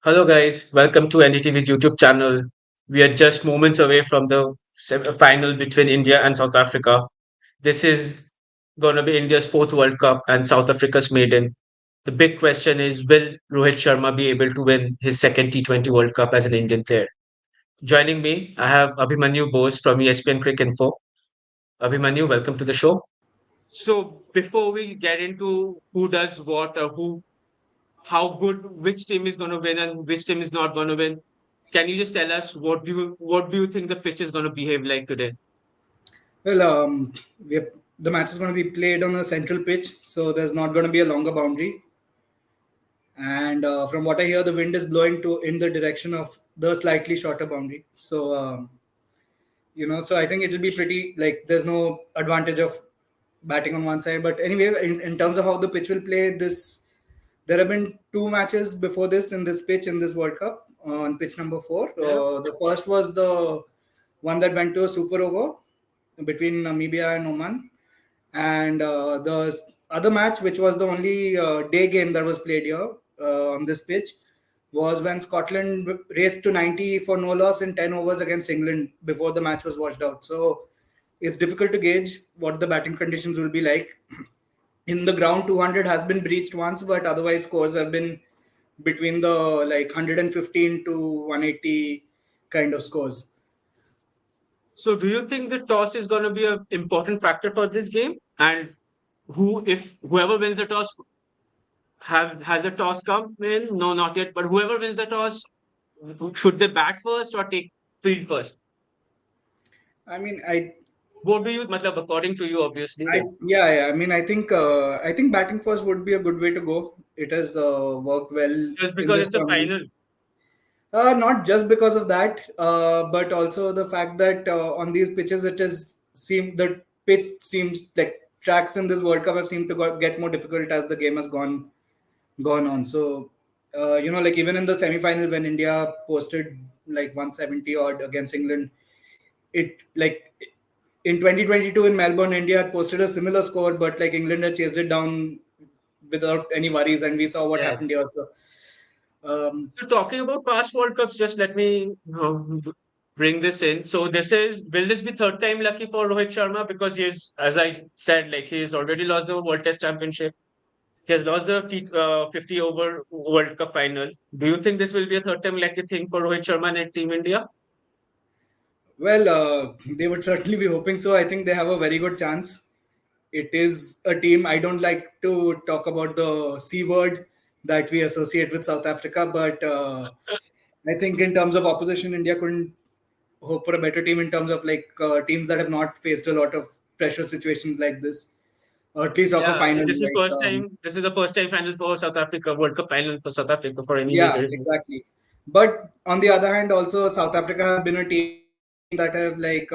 Hello, guys. Welcome to NDTV's YouTube channel. We are just moments away from the final between India and South Africa. This is going to be India's fourth World Cup and South Africa's maiden. The big question is, will Rohit Sharma be able to win his second T20 World Cup as an Indian player? Joining me, I have Abhimanyu Bose from ESPN Cricket Info. Abhimanyu, welcome to the show. So, before we get into who does what or how good which team is going to win and which team is not going to win, can you just tell us what do you think the pitch is going to behave like today? Well, we have, the match is going to be played on a central pitch, so there's not going to be a longer boundary. And from what I hear, the wind is blowing to in the direction of the slightly shorter boundary. So I think it'll be pretty like there's no advantage of batting on one side. But anyway, in terms of how the pitch will play, there have been two matches before this in this pitch in this World Cup on pitch number 4. Yeah. The first was the one that went to a super over between Namibia and Oman, and the other match, which was the only day game that was played here on this pitch, was when Scotland raced to 90 for no loss in 10 overs against England before the match was washed out. So it's difficult to gauge what the batting conditions will be like. In the ground, 200 has been breached once, but otherwise scores have been between the like 115 to 180 kind of scores. So do you think the toss is going to be an important factor for this game? And if whoever wins the toss has the toss come in? No, not yet. But whoever wins the toss, should they bat first or take field first? I mean, I What do you, matlab, according to you, obviously? I yeah, yeah. I mean, I think batting first would be a good way to go. It has worked well Just in because this it's a tournament. final. Not just because of that, but also the fact that on these pitches, the pitch seems like tracks in this World Cup have seemed to get more difficult as the game has gone on. So, like even in the semi-final when India posted like 170 odd against England, it like in 2022 in Melbourne, India had posted a similar score, but like England had chased it down without any worries, and we saw what Yes. happened here. So, So talking about past World Cups, just let me bring this in. So will this be third time lucky for Rohit Sharma? Because as I said, like he's already lost the World Test Championship. He has lost the 50 over World Cup final. Do you think this will be a third time lucky thing for Rohit Sharma and Team India? well, they would certainly be hoping so. I think they have a very good chance. It is a team. I don't like to talk about the C word that we associate with South Africa, but I think in terms of opposition, India couldn't hope for a better team in terms of like teams that have not faced a lot of pressure situations like this, or at least of a Yeah, final. this is first time. This is the first time final for South Africa, World Cup final for South Africa for any Yeah, major. exactly. But on the other hand, also South Africa have been a team that have like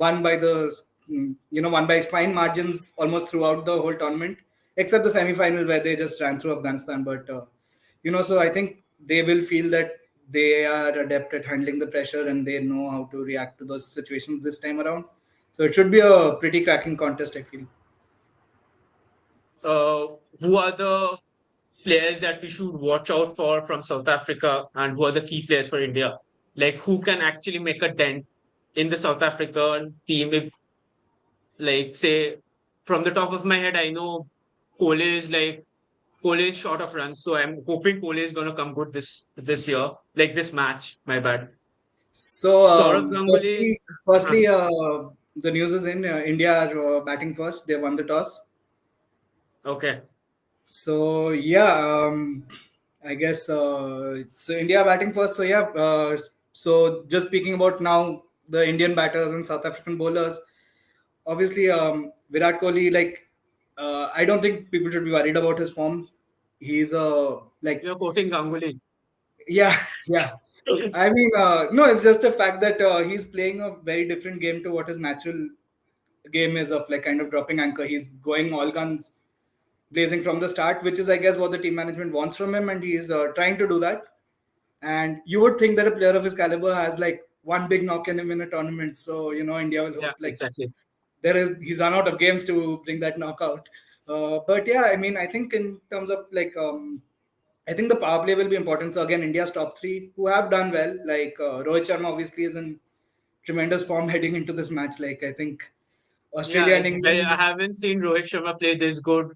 won by won by fine margins almost throughout the whole tournament, except the semi-final where they just ran through Afghanistan. But so I think they will feel that they are adept at handling the pressure and they know how to react to those situations this time around. So it should be a pretty cracking contest, I feel. Who are the players that we should watch out for from South Africa and who are the key players for India? Like who can actually make a dent in the South African team if like say from the top of my head I know Cole is short of runs, so I'm hoping Cole is gonna come good this year, like this match, my bad. So, Saurav Ganguly, uh, the news is in India are batting first. They won the toss. okay. So yeah, I guess so. India batting first. So yeah. So just speaking about now the Indian batters and South African bowlers. Obviously, Virat Kohli. Like, I don't think people should be worried about his form. He's like You're quoting Ganguly. yeah, yeah. I mean, no, it's just the fact that he's playing a very different game to what his natural game is of like kind of dropping anchor. He's going all guns blazing from the start, which is, I guess, what the team management wants from him, and he's trying to do that. And you would think that a player of his caliber has like one big knock in him in a tournament. So India will Yeah, hope like exactly. he's run out of games to bring that knockout. But yeah, I mean, I think in terms of like I think the power play will be important. So again, India's top three who have done well, like Rohit Sharma obviously is in tremendous form heading into this match. Like I think Yeah, Australia and it's very. I England. haven't seen Rohit Sharma play this good.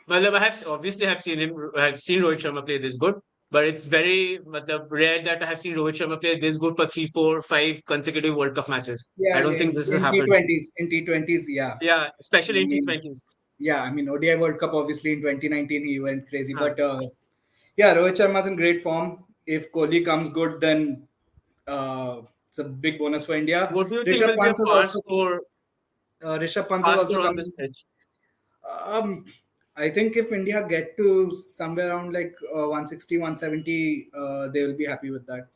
Well, I have obviously have seen him. I have seen Rohit Sharma play this good, but it's very rare that I have seen Rohit Sharma play this good for three, four, five consecutive World Cup matches. I Yeah, don't think this has in happened. T20s, yeah. Yeah, I especially in mean, T20s. yeah, I mean ODI World Cup obviously in 2019 he went crazy, Huh. but yeah, Rohit Sharma's in great form. If Kohli comes good, then it's a big bonus for India. What do you think will be a Rishabh Pant is fast also score on this coming. pitch? Um, I think if India get to somewhere around like 160, 170, they will be happy with that.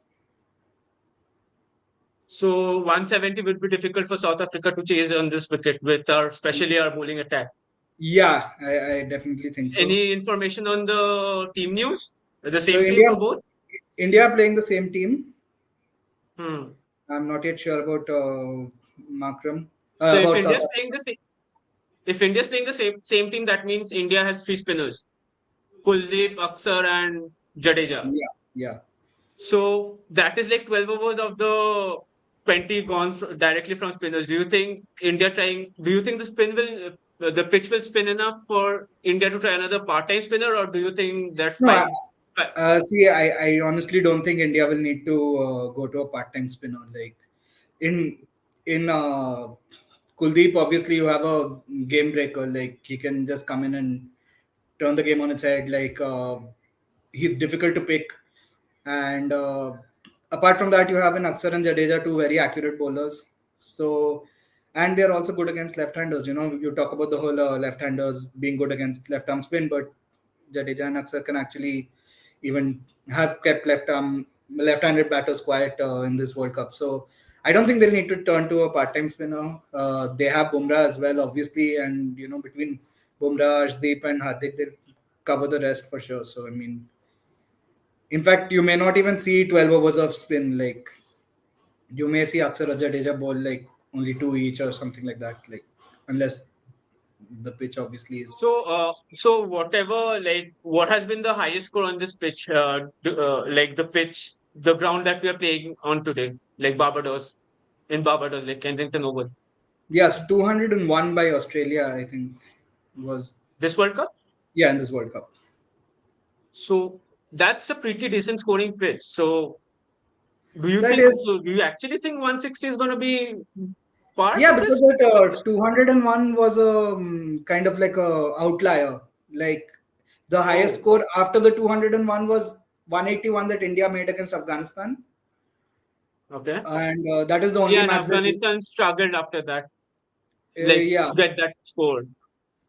So 170 will be difficult for South Africa to chase on this wicket with our, especially our bowling attack. Yeah, I definitely think so. Any information on the team news? The So same team India, for both? India playing the same team. Hmm. I'm not yet sure about Makram, So if about South India's playing Africa. the same, if India's playing the same team, that means India has three spinners: Kuldeep, Aksar, and Jadeja. Yeah, yeah. So that is like 12 overs of the 20 gone directly from spinners. Do you think India trying? Do you think the spin will, the pitch will spin enough for India to try another part-time spinner, or do you think that No, see, I honestly don't think India will need to go to a part-time spinner. Like in in Kuldeep, obviously you have a game breaker. Like he can just come in and turn the game on its head. Like he's difficult to pick. And apart from that, you have in Aksar and Jadeja two very accurate bowlers. So, and they're also good against left-handers. You know, you talk about the whole left-handers being good against left-arm spin, but Jadeja and Aksar can actually even have kept left-handed batters quiet in this World Cup. So, I don't think they'll need to turn to a part-time spinner. They have Bumrah as well, obviously, and you know between Bumrah, Arshdeep, and Hardik, they'll cover the rest for sure. So, I mean, in fact, you may not even see 12 overs of spin. Like you may see Akshar or Jadeja bowl like only two each or something like that. Like unless the pitch obviously is. so whatever, like, what has been the highest score on this pitch? Like the pitch, the ground that we are playing on today, like Barbados, like Kensington Oval, Yes, 201 by Australia, I think was, this World Cup. yeah, in this World Cup. So that's a pretty decent scoring pitch. So That is, do you actually think 160 is going to be par yeah, for because this? that 201 was a kind of like a outlier. Like the highest Oh, score after the 201 was 181 that India made against Afghanistan, okay. and that is the only Yeah, and match they did. Afghanistan struggled after that, like Yeah, to get that score.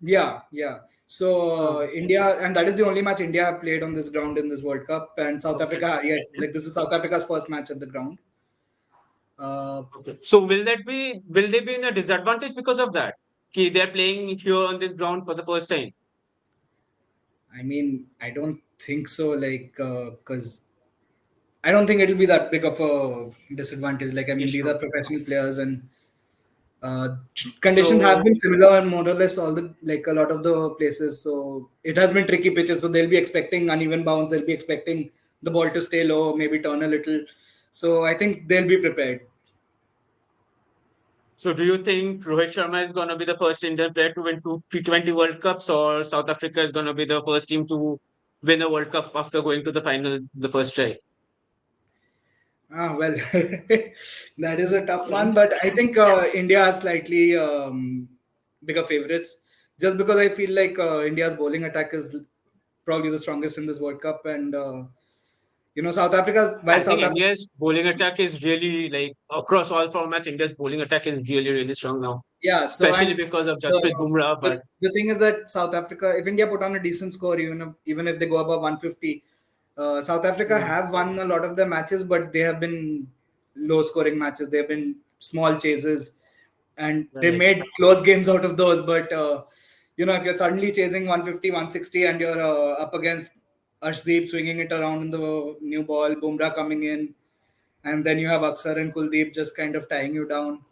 yeah, yeah. So Oh, India, and that is the only match India have played on this ground in this World Cup. And South okay. Africa, yeah, Okay. like this is South Africa's first match at the ground. Uh, Okay. So will they be in a disadvantage because of that? Okay, they're playing here on this ground for the first time. I mean, I don't think so. Like, because I don't think it'll be that big of a disadvantage. Like, I mean, these Issue. are professional players, and uh, conditions have So been similar and more or less all the like a lot of the places. So it has been tricky pitches. So they'll be expecting uneven bounce. They'll be expecting the ball to stay low, maybe turn a little. So I think they'll be prepared. so do you think Rohit Sharma is going to be the first Indian player to win two T20 World Cups, or South Africa is going to be the first team to win a World Cup after going to the final the first try? Ah, well, that is a tough Mhm. one, but I think India are slightly bigger favorites just because I feel like India's bowling attack is probably the strongest in this World Cup, and you know South Africa's while I think South Africa, India's bowling attack is really like across all formats. India's bowling attack is really strong now, yeah. So especially and because of the, Jasprit Bumrah. But the thing is that South Africa, if India put on a decent score, even if they go above 150, South Africa Hmm, have won a lot of their matches, but they have been low scoring matches. They have been small chases, and they right. made close games out of those. But you know, if you're suddenly chasing 150, 160, and you're up against Arshdeep swinging it around in the new ball, Bumrah coming in, and then you have Aksar and Kuldeep just kind of tying you down.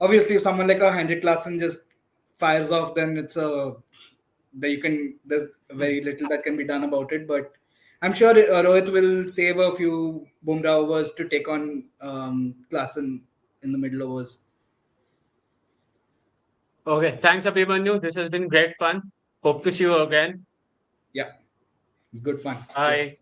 Obviously, if someone like a Henrik Klassen just fires off, then it's a that you can there's Hmm. very little that can be done about it. But I'm sure Rohit will save a few Bumrah overs to take on Klassen in the middle overs. Okay, thanks, Abhimanyu. This has been great fun. Hope to see you again. Yeah, it's good fun. Cheers. Bye.